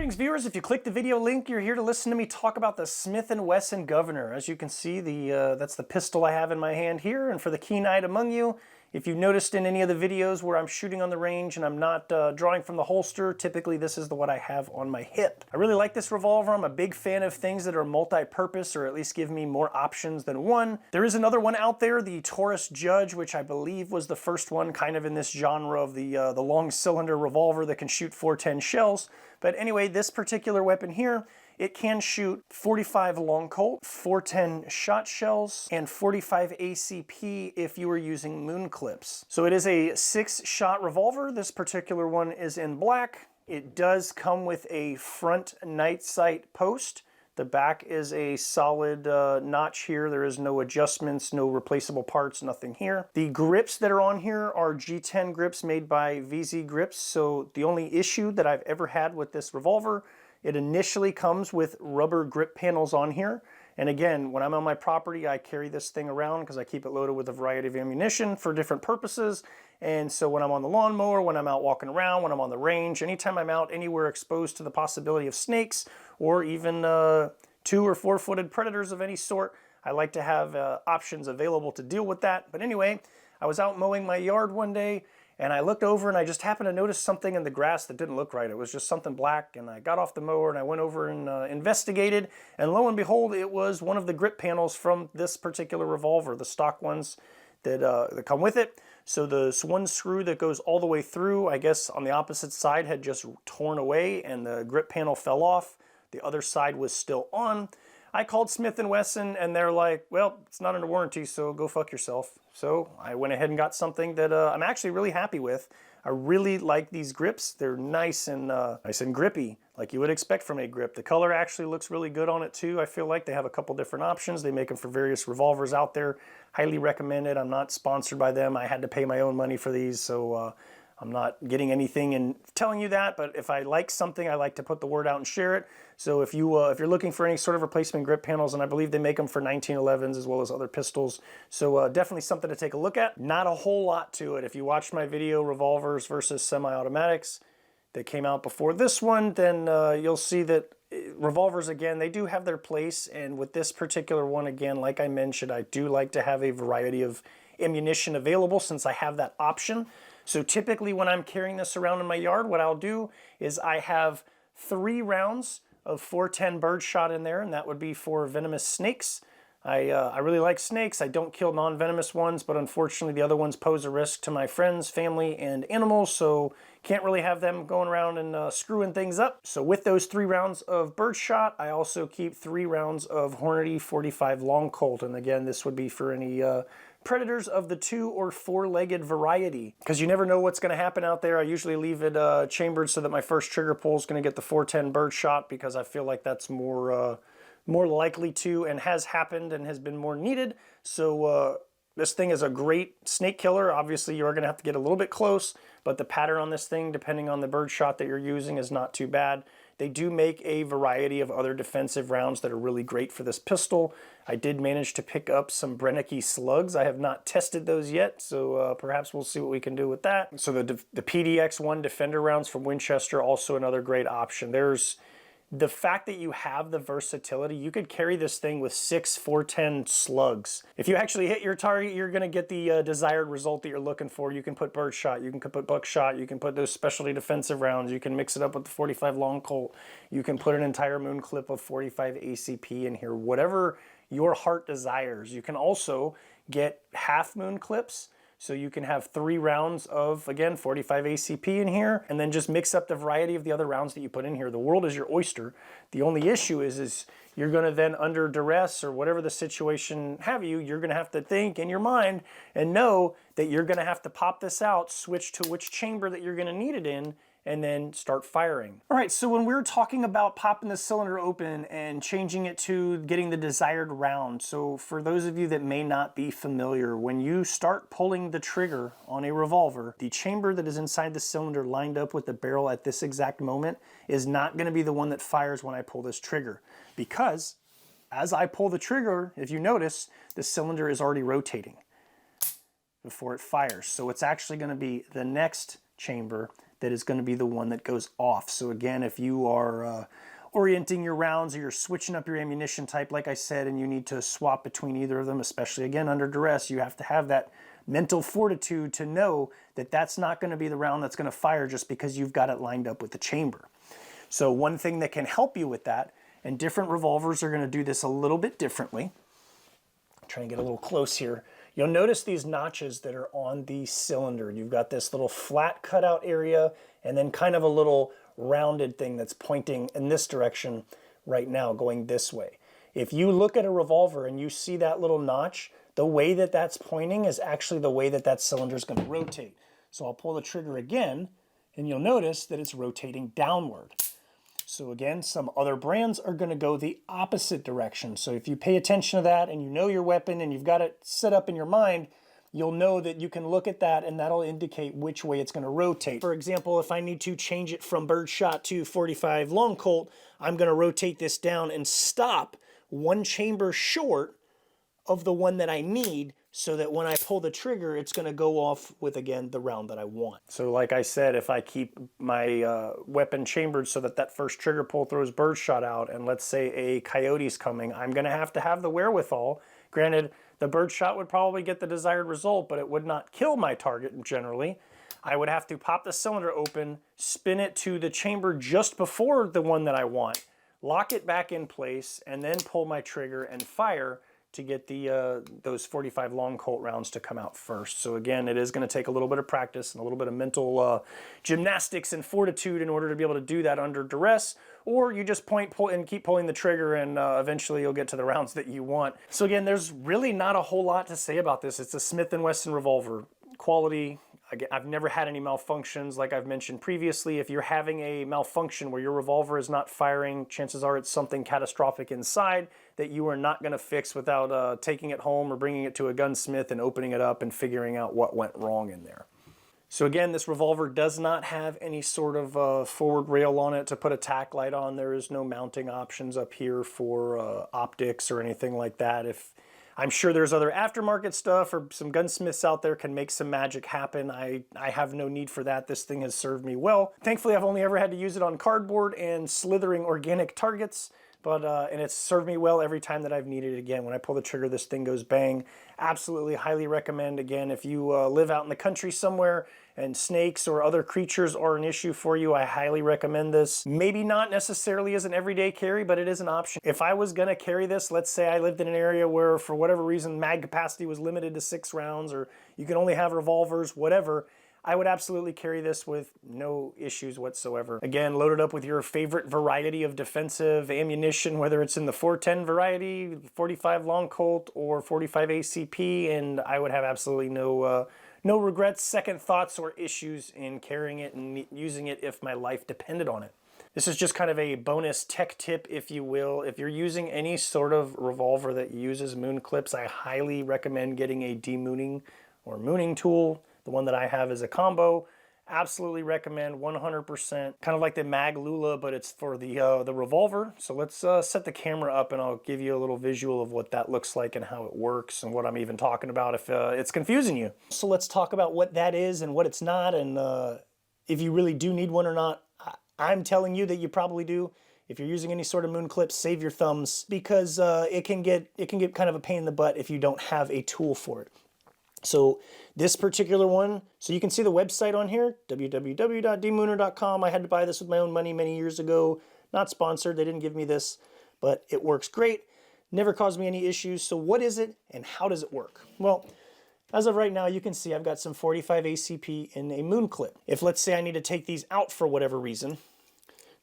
Greetings viewers, if you click the video link, you're here to listen to me talk about the Smith and Wesson Governor. As you can see, that's the pistol I have in my hand here, and for the keen-eyed among you, if you've noticed in any of the videos where I'm shooting on the range and I'm not drawing from the holster, typically this is what I have on my hip. I really like this revolver. I'm a big fan of things that are multi-purpose, or at least give me more options than one. There is another one out there, the Taurus Judge, which I believe was the first one kind of in this genre of the long cylinder revolver that can shoot 410 shells. But anyway, this particular weapon here, it can shoot 45 long Colt, 410 shot shells, and 45 ACP if you were using moon clips. So it is a 6-shot revolver. This particular one is in black. It does come with a front night sight post. The back is a solid notch here. There is no adjustments, no replaceable parts, nothing here. The grips that are on here are G10 grips made by VZ Grips. So the only issue that I've ever had with this revolver, it initially comes with rubber grip panels on here. And again, when I'm on my property, I carry this thing around because I keep it loaded with a variety of ammunition for different purposes. And so when I'm on the lawnmower, when I'm out walking around, when I'm on the range, anytime I'm out anywhere exposed to the possibility of snakes or even 2- or 4-footed predators of any sort, I like to have options available to deal with that. But anyway, I was out mowing my yard one day and I looked over and I just happened to notice something in the grass that didn't look right. It was just something black, and I got off the mower and I went over and investigated, and lo and behold, it was one of the grip panels from this particular revolver, the stock ones that come with it. So the one screw that goes all the way through, I guess on the opposite side, had just torn away and the grip panel fell off. The other side was still on. I called Smith and Wesson and they're like, well, it's not under warranty, so go fuck yourself. So I went ahead and got something that I'm actually really happy with. I really like these grips. They're nice and grippy, like you would expect from a grip. The color actually looks really good on it too. I feel like they have a couple different options. They make them for various revolvers out there. Highly recommended. I'm not sponsored by them. I had to pay my own money for these, so I'm not getting anything in telling you that, but if I like something, I like to put the word out and share it. So if you're looking for any sort of replacement grip panels, and I believe they make them for 1911s as well as other pistols, so definitely something to take a look at. Not a whole lot to it. If you watched my video, revolvers versus semi-automatics, that came out before this one, then you'll see that revolvers, again, they do have their place, and with this particular one, again, like I mentioned, I do like to have a variety of ammunition available since I have that option. So typically when I'm carrying this around in my yard, what I'll do is I have 3 rounds of 410 birdshot in there, and that would be for venomous snakes. I really like snakes. I don't kill non-venomous ones, but unfortunately the other ones pose a risk to my friends, family, and animals, so can't really have them going around and screwing things up. So with those 3 rounds of birdshot, I also keep 3 rounds of Hornady 45 long Colt, and again, this would be for any predators of the 2- or 4-legged variety, because you never know what's going to happen out there. I usually leave it chambered so that my first trigger pull is going to get the 410 birdshot, because I feel like that's more likely to, and has happened and has been more needed. So this thing is a great snake killer. Obviously you are going to have to get a little bit close, but the pattern on this thing, depending on the birdshot that you're using, is not too bad. They do make a variety of other defensive rounds that are really great for this pistol. I did manage to pick up some Brennecke slugs. I have not tested those yet, so perhaps we'll see what we can do with that. So the PDX-1 Defender rounds from Winchester, also another great option. There's the fact that you have the versatility. You could carry this thing with 6 410 slugs. If you actually hit your target, you're going to get the desired result that you're looking for. You can put birdshot, you can put buckshot, you can put those specialty defensive rounds, you can mix it up with the 45 long Colt, you can put an entire moon clip of 45 ACP in here, whatever your heart desires. You can also get half moon clips, so you can have 3 rounds of, again, 45 ACP in here, and then just mix up the variety of the other rounds that you put in here. The world is your oyster. The only issue is you're going to then, under duress or whatever the situation have you, you're going to have to think in your mind and know that you're going to have to pop this out, switch to which chamber that you're going to need it in, and then start firing. All right, so when we're talking about popping the cylinder open and changing it to getting the desired round, so for those of you that may not be familiar, when you start pulling the trigger on a revolver, the chamber that is inside the cylinder lined up with the barrel at this exact moment is not gonna be the one that fires when I pull this trigger, because as I pull the trigger, if you notice, the cylinder is already rotating before it fires. So it's actually gonna be the next chamber that is going to be the one that goes off. So again, if you are orienting your rounds or you're switching up your ammunition type, like I said, and you need to swap between either of them, especially again under duress, you have to have that mental fortitude to know that that's not going to be the round that's going to fire just because you've got it lined up with the chamber. So one thing that can help you with that, and different revolvers are going to do this a little bit differently. I'm trying to get a little close here. You'll notice these notches that are on the cylinder. You've got this little flat cutout area and then kind of a little rounded thing that's pointing in this direction right now, going this way. If you look at a revolver and you see that little notch, the way that that's pointing is actually the way that that cylinder is going to rotate. So I'll pull the trigger again, and you'll notice that it's rotating downward. So again, some other brands are going to go the opposite direction. So if you pay attention to that and you know your weapon and you've got it set up in your mind, you'll know that you can look at that and that'll indicate which way it's going to rotate. For example, if I need to change it from birdshot to 45 long Colt, I'm going to rotate this down and stop one chamber short of the one that I need, so that when I pull the trigger, it's going to go off with, again, the round that I want. So like I said, if I keep my weapon chambered so that that first trigger pull throws birdshot out, and let's say a coyote's coming, I'm going to have the wherewithal. Granted, the birdshot would probably get the desired result, but it would not kill my target generally. I would have to pop the cylinder open, spin it to the chamber just before the one that I want, lock it back in place, and then pull my trigger and fire to get the those 45 long Colt rounds to come out first. So again, it is going to take a little bit of practice and a little bit of mental gymnastics and fortitude in order to be able to do that under duress, or you just pull and keep pulling the trigger, and eventually you'll get to the rounds that you want. So again, there's really not a whole lot to say about this. It's a Smith and Wesson revolver. Quality, I've never had any malfunctions. Like I've mentioned previously, if you're having a malfunction where your revolver is not firing, chances are it's something catastrophic inside that you are not going to fix without taking it home or bringing it to a gunsmith and opening it up and figuring out what went wrong in there. So again, this revolver does not have any sort of forward rail on it to put a tack light on. There is no mounting options up here for optics or anything like that. I'm sure there's other aftermarket stuff, or some gunsmiths out there can make some magic happen. I have no need for that. This thing has served me well. Thankfully, I've only ever had to use it on cardboard and slithering organic targets, but and it's served me well every time that I've needed it. Again, when I pull the trigger, this thing goes bang. Absolutely highly recommend. Again, if you live out in the country somewhere and snakes or other creatures are an issue for you, I highly recommend this. Maybe not necessarily as an everyday carry, but it is an option. If I was gonna carry this, let's say I lived in an area where for whatever reason mag capacity was limited to 6 rounds, or you can only have revolvers, whatever, I would absolutely carry this with no issues whatsoever. Again, loaded up with your favorite variety of defensive ammunition, whether it's in the 410 variety, 45 long Colt, or 45 ACP, and I would have absolutely no regrets, second thoughts, or issues in carrying it and using it if my life depended on it. This is just kind of a bonus tech tip, if you will. If you're using any sort of revolver that uses moon clips, I highly recommend getting a demooning or mooning tool. The one that I have is a combo. Absolutely recommend, 100%. Kind of like the Mag Lula, but it's for the revolver. So let's set the camera up and I'll give you a little visual of what that looks like and how it works and what I'm even talking about if it's confusing you. So let's talk about what that is and what it's not, and if you really do need one or not. I'm telling you that you probably do. If you're using any sort of moon clips, save your thumbs, because it can get kind of a pain in the butt if you don't have a tool for it. So this particular one, so you can see the website on here, www.demooner.com. I had to buy this with my own money many years ago. Not sponsored, they didn't give me this, but it works great. Never caused me any issues. So what is it and how does it work? Well, as of right now, you can see I've got some 45 ACP in a moon clip. If let's say I need to take these out for whatever reason,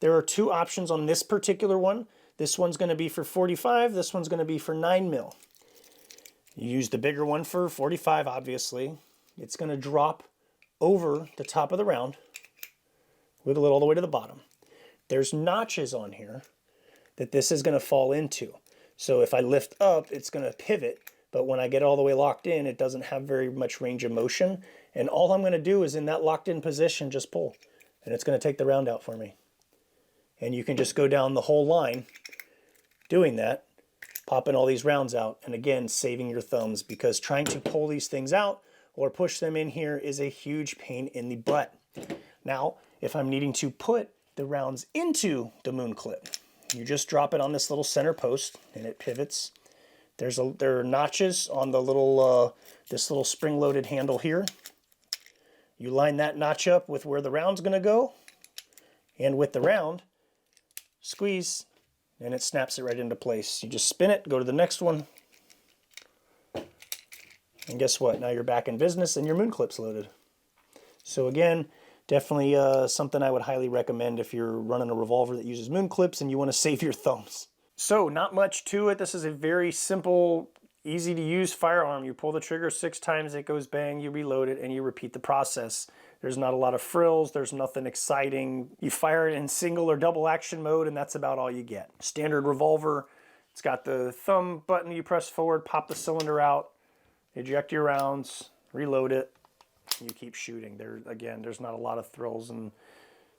there are 2 options on this particular one. This one's going to be for 45, this one's going to be for 9mm. You use the bigger one for 45, obviously. It's going to drop over the top of the round, wiggle it all the way to the bottom. There's notches on here that this is going to fall into. So if I lift up, it's going to pivot, but when I get all the way locked in, it doesn't have very much range of motion. And all I'm going to do is in that locked in position, just pull, and it's going to take the round out for me. And you can just go down the whole line doing that, popping all these rounds out, and again, saving your thumbs, because trying to pull these things out or push them in here is a huge pain in the butt. Now, if I'm needing to put the rounds into the moon clip, you just drop it on this little center post and it pivots. There are notches on the little this little spring-loaded handle here. You line that notch up with where the round's going to go, and with the round, squeeze, and it snaps it right into place. You just spin it, go to the next one, and guess what? Now you're back in business and your moon clip's loaded. So again, definitely something I would highly recommend if you're running a revolver that uses moon clips and you want to save your thumbs. So not much to it. This is a very simple, easy to use firearm. You pull the trigger 6 times, it goes bang, you reload it, and you repeat the process. There's not a lot of frills, there's nothing exciting. You fire it in single or double action mode and that's about all you get. Standard revolver, it's got the thumb button you press forward, pop the cylinder out, eject your rounds, reload it, you keep shooting. Again, there's not a lot of thrills and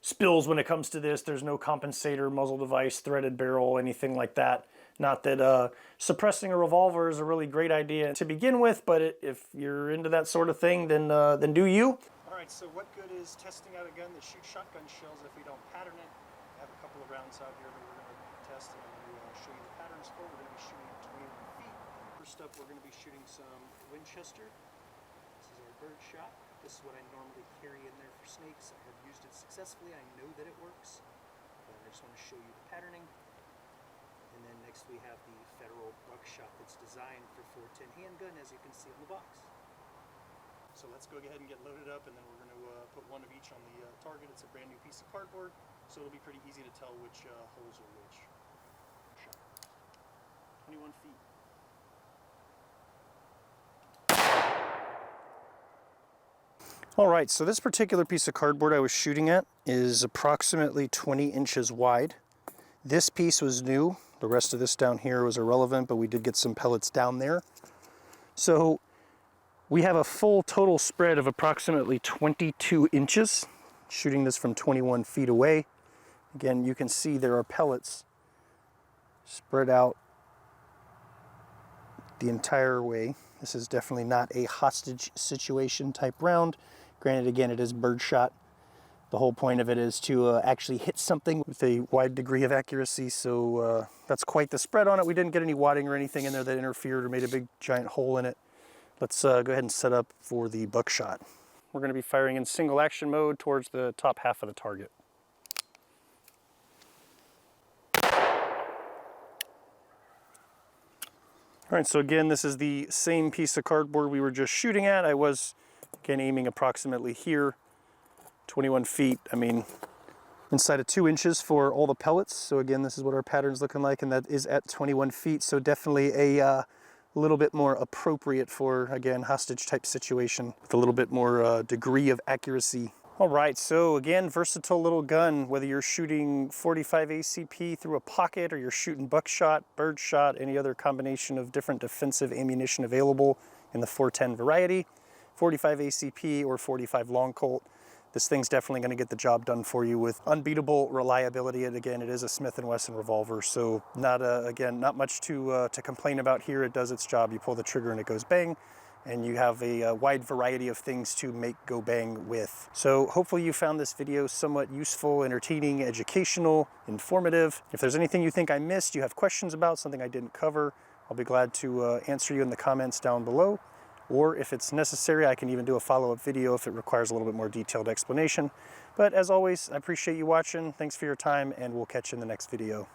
spills when it comes to this. There's no compensator, muzzle device, threaded barrel, anything like that. Not that suppressing a revolver is a really great idea to begin with, but if you're into that sort of thing, then do you. All right, so what good is testing out a gun that shoots shotgun shells if we don't pattern it? I have a couple of rounds out here that we're going to test, and I'm going to show you the patterns for. We're going to be shooting at 21 feet. First up, we're going to be shooting some Winchester. This is our birdshot. This is what I normally carry in there for snakes. I have used it successfully. I know that it works. But I just want to show you the patterning. And then next we have the Federal buckshot that's designed for 410 handgun, as you can see on the box. So let's go ahead and get loaded up, and then we're going to put one of each on the target. It's a brand new piece of cardboard, so it'll be pretty easy to tell which holes are which. Shot. 21 feet. All right, so this particular piece of cardboard I was shooting at is approximately 20 inches wide. This piece was new. The rest of this down here was irrelevant, but we did get some pellets down there. So we have a full total spread of approximately 22 inches, shooting this from 21 feet away. Again, you can see there are pellets spread out the entire way. This is definitely not a hostage situation type round. Granted, again, it is birdshot. The whole point of it is to actually hit something with a wide degree of accuracy, so that's quite the spread on it. We didn't get any wadding or anything in there that interfered or made a big giant hole in it. Let's go ahead and set up for the buckshot. We're going to be firing in single action mode towards the top half of the target. All right, so again, this is the same piece of cardboard we were just shooting at. I was, again, aiming approximately here, 21 feet. I mean, inside of 2 inches for all the pellets. So again, this is what our pattern's looking like, and that is at 21 feet. So definitely a little bit more appropriate for, again, hostage type situation with a little bit more degree of accuracy. All right, so again, versatile little gun, whether you're shooting 45 ACP through a pocket or you're shooting buckshot, birdshot, any other combination of different defensive ammunition available in the 410 variety, 45 ACP or 45 long Colt. This thing's definitely going to get the job done for you with unbeatable reliability. And again, it is a Smith and Wesson revolver, so again, not much to complain about here. It does its job. You pull the trigger and it goes bang, and you have a wide variety of things to make go bang with. So hopefully you found this video somewhat useful, entertaining, educational, informative. If there's anything you think I missed, you have questions about, something I didn't cover, I'll be glad to answer you in the comments down below. Or if it's necessary, I can even do a follow-up video if it requires a little bit more detailed explanation. But as always, I appreciate you watching. Thanks for your time, and we'll catch you in the next video.